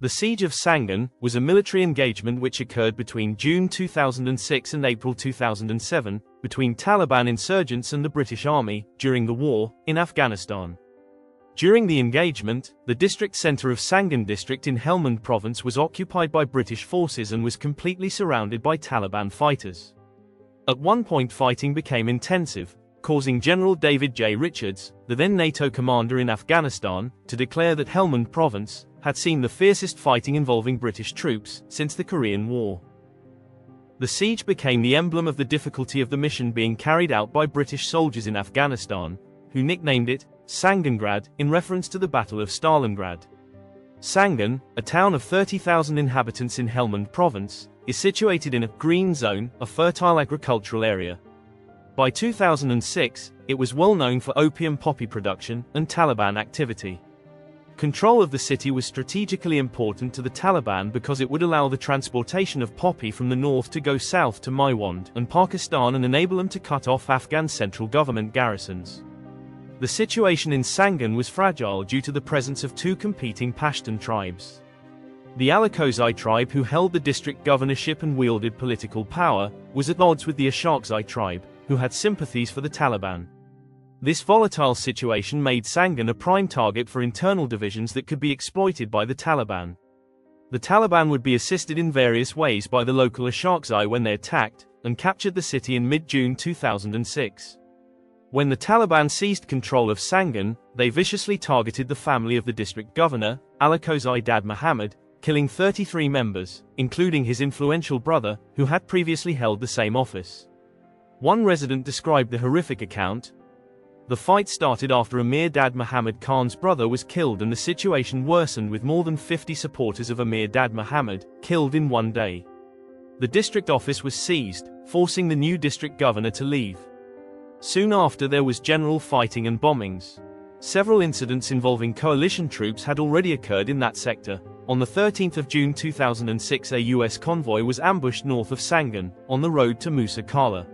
The Siege of Sangin was a military engagement which occurred between June 2006 and April 2007, between Taliban insurgents and the British Army, during the war, in Afghanistan. During the engagement, the district centre of Sangin district in Helmand province was occupied by British forces and was completely surrounded by Taliban fighters. At one point fighting became intensive, causing General David J. Richards, the then NATO commander in Afghanistan, to declare that Helmand province had seen the fiercest fighting involving British troops since the Korean War. The siege became the emblem of the difficulty of the mission being carried out by British soldiers in Afghanistan, who nicknamed it Sangingrad in reference to the Battle of Stalingrad. Sangin, a town of 30,000 inhabitants in Helmand province, is situated in a green zone, a fertile agricultural area. By 2006, it was well known for opium poppy production and Taliban activity. Control of the city was strategically important to the Taliban because it would allow the transportation of poppy from the north to go south to Maiwand and Pakistan and enable them to cut off Afghan central government garrisons. The situation in Sangin was fragile due to the presence of two competing Pashtun tribes. The Alakozai tribe, who held the district governorship and wielded political power, was at odds with the Ashokzai tribe, who had sympathies for the Taliban. This volatile situation made Sangin a prime target for internal divisions that could be exploited by the Taliban. The Taliban would be assisted in various ways by the local Ashokzai when they attacked and captured the city in mid-June 2006. When the Taliban seized control of Sangin, they viciously targeted the family of the district governor, Alakozai Dad Muhammad, killing 33 members, including his influential brother, who had previously held the same office. One resident described the horrific account. The fight started after Amir Dad Muhammad Khan's brother was killed and the situation worsened with more than 50 supporters of Amir Dad Muhammad killed in one day. The district office was seized, forcing the new district governor to leave. Soon after there was general fighting and bombings. Several incidents involving coalition troops had already occurred in that sector. On the 13th of June 2006 a US convoy was ambushed north of Sangin, on the road to Musa Kala.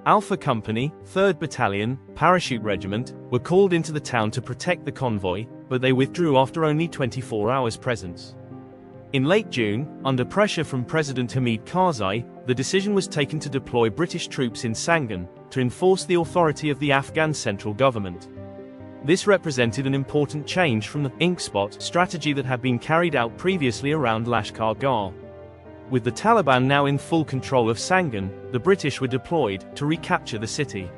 Alpha Company, 3rd Battalion, Parachute Regiment, were called into the town to protect the convoy, but they withdrew after only 24 hours' presence. In late June, under pressure from President Hamid Karzai, the decision was taken to deploy British troops in Sangin, to enforce the authority of the Afghan central government. This represented an important change from the ink spot strategy that had been carried out previously around Lashkar Gah. With the Taliban now in full control of Sangin, the British were deployed to recapture the city.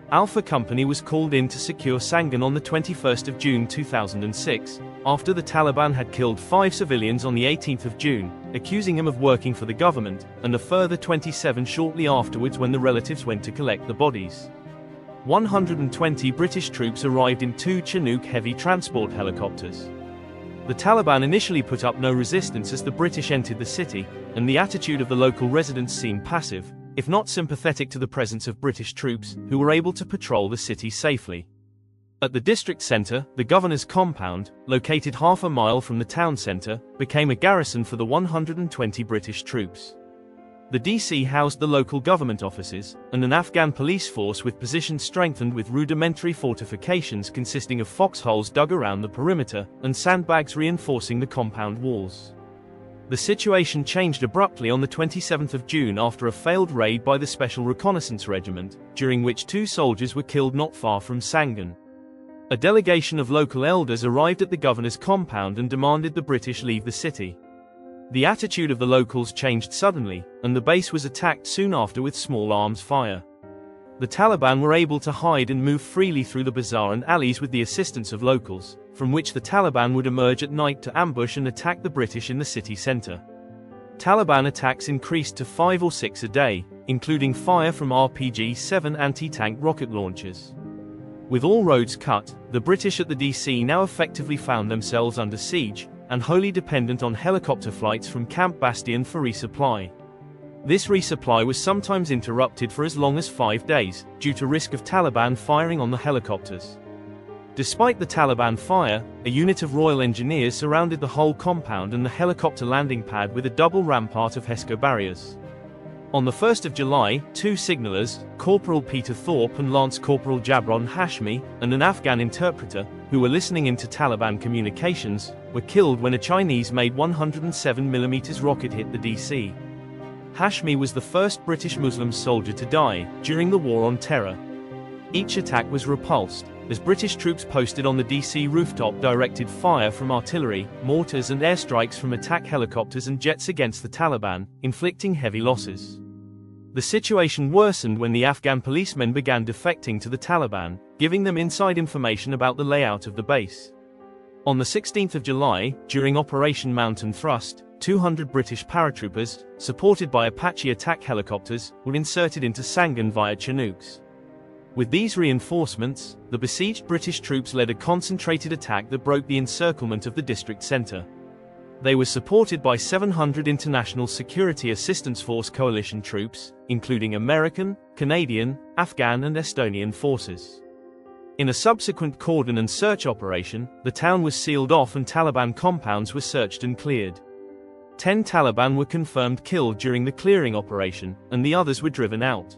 Alpha Company was called in to secure Sangin on the 21st of June 2006, after the Taliban had killed 5 civilians on the 18th of June, accusing him of working for the government, and a further 27 shortly afterwards when the relatives went to collect the bodies. 120 British troops arrived in 2 Chinook heavy transport helicopters. The Taliban initially put up no resistance as the British entered the city, and the attitude of the local residents seemed passive, if not sympathetic to the presence of British troops, who were able to patrol the city safely. At the district centre, the governor's compound, located half a mile from the town centre, became a garrison for the 120 British troops. The DC housed the local government offices, and an Afghan police force with positions strengthened with rudimentary fortifications consisting of foxholes dug around the perimeter, and sandbags reinforcing the compound walls. The situation changed abruptly on the 27th of June after a failed raid by the Special Reconnaissance Regiment, during which 2 soldiers were killed not far from Sangin. A delegation of local elders arrived at the governor's compound and demanded the British leave the city. The attitude of the locals changed suddenly, and the base was attacked soon after with small arms fire. The Taliban were able to hide and move freely through the bazaar and alleys with the assistance of locals, from which the Taliban would emerge at night to ambush and attack the British in the city centre. Taliban attacks increased to 5 or 6 a day, including fire from RPG-7 anti-tank rocket launchers. With all roads cut, the British at the DC now effectively found themselves under siege, and wholly dependent on helicopter flights from Camp Bastion for resupply. This resupply was sometimes interrupted for as long as 5 days, due to risk of Taliban firing on the helicopters. Despite the Taliban fire, a unit of Royal Engineers surrounded the whole compound and the helicopter landing pad with a double rampart of HESCO barriers. On the 1st of July, 2 signallers, Corporal Peter Thorpe and Lance Corporal Jabron Hashmi, and an Afghan interpreter, who were listening into Taliban communications, were killed when a Chinese-made 107mm rocket hit the DC. Hashmi was the first British Muslim soldier to die during the War on Terror. Each attack was repulsed, as British troops posted on the DC rooftop directed fire from artillery, mortars and airstrikes from attack helicopters and jets against the Taliban, inflicting heavy losses. The situation worsened when the Afghan policemen began defecting to the Taliban, giving them inside information about the layout of the base. On the 16th of July, during Operation Mountain Thrust, 200 British paratroopers, supported by Apache attack helicopters, were inserted into Sangin via Chinooks. With these reinforcements, the besieged British troops led a concentrated attack that broke the encirclement of the district centre. They were supported by 700 International Security Assistance Force coalition troops, including American, Canadian, Afghan and Estonian forces. In a subsequent cordon and search operation, the town was sealed off and Taliban compounds were searched and cleared. 10 Taliban were confirmed killed during the clearing operation, and the others were driven out.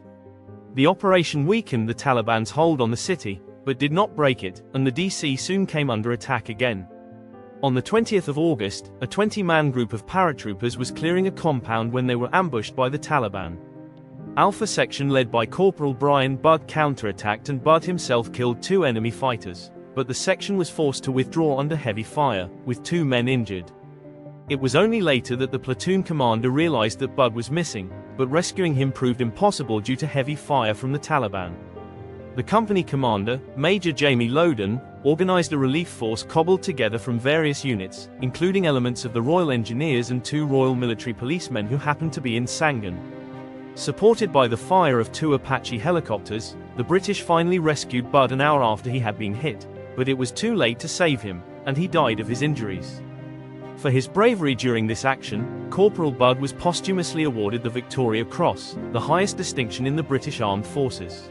The operation weakened the Taliban's hold on the city, but did not break it, and the DC soon came under attack again. On the 20th of August, a 20-man group of paratroopers was clearing a compound when they were ambushed by the Taliban. Alpha Section led by Corporal Brian Budd counterattacked and Budd himself killed 2 enemy fighters, but the section was forced to withdraw under heavy fire, with 2 men injured. It was only later that the platoon commander realized that Budd was missing, but rescuing him proved impossible due to heavy fire from the Taliban. The company commander, Major Jamie Loden, organized a relief force cobbled together from various units, including elements of the Royal Engineers and 2 Royal Military Policemen who happened to be in Sangin. Supported by the fire of 2 Apache helicopters, the British finally rescued Budd an hour after he had been hit, but it was too late to save him, and he died of his injuries. For his bravery during this action, Corporal Budd was posthumously awarded the Victoria Cross, the highest distinction in the British Armed Forces.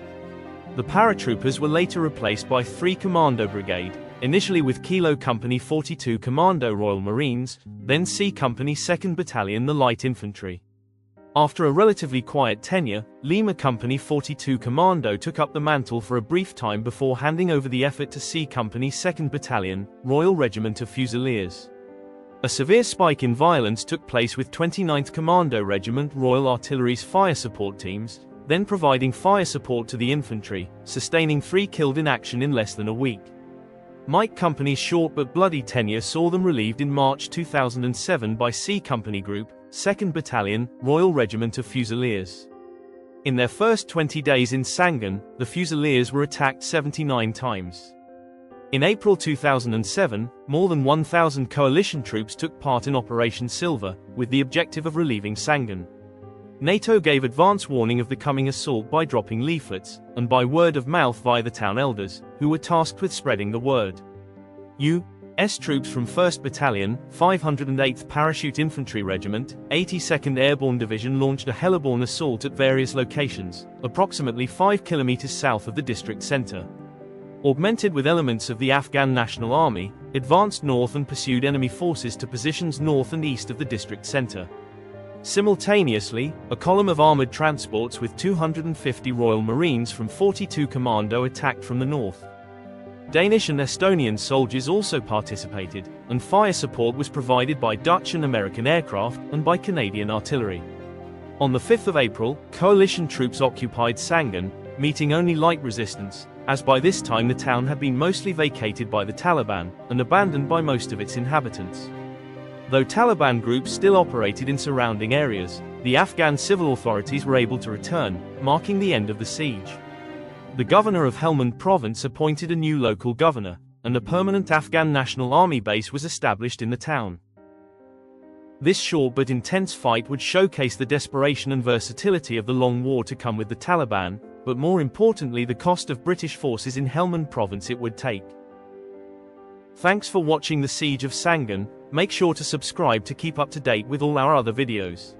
The paratroopers were later replaced by 3 Commando Brigade, initially with Kilo Company 42 Commando Royal Marines, then C Company 2nd Battalion the Light Infantry. After a relatively quiet tenure, Lima Company 42 Commando took up the mantle for a brief time before handing over the effort to C Company 2nd Battalion, Royal Regiment of Fusiliers. A severe spike in violence took place with 29th Commando Regiment Royal Artillery's fire support teams, then providing fire support to the infantry, sustaining 3 killed in action in less than a week. Mike Company's short but bloody tenure saw them relieved in March 2007 by C Company Group, 2nd Battalion, Royal Regiment of Fusiliers. In their first 20 days in Sangin, the Fusiliers were attacked 79 times. In April 2007, more than 1,000 coalition troops took part in Operation Silver, with the objective of relieving Sangin. NATO gave advance warning of the coming assault by dropping leaflets, and by word of mouth via the town elders, who were tasked with spreading the word. U.S. troops from 1st Battalion, 508th Parachute Infantry Regiment, 82nd Airborne Division launched a heliborne assault at various locations, approximately 5 kilometers south of the district center. Augmented with elements of the Afghan National Army, advanced north and pursued enemy forces to positions north and east of the district center. Simultaneously, a column of armored transports with 250 Royal Marines from 42 Commando attacked from the north. Danish and Estonian soldiers also participated, and fire support was provided by Dutch and American aircraft and by Canadian artillery. On the 5th of April, coalition troops occupied Sangin, meeting only light resistance, as by this time the town had been mostly vacated by the Taliban, and abandoned by most of its inhabitants. Though Taliban groups still operated in surrounding areas, the Afghan civil authorities were able to return, marking the end of the siege. The governor of Helmand province appointed a new local governor, and a permanent Afghan National Army base was established in the town. This short but intense fight would showcase the desperation and versatility of the long war to come with the Taliban, but more importantly the cost of British forces in Helmand province it would take. Thanks for watching the Siege of Sangin. Make sure to subscribe to keep up to date with all our other videos.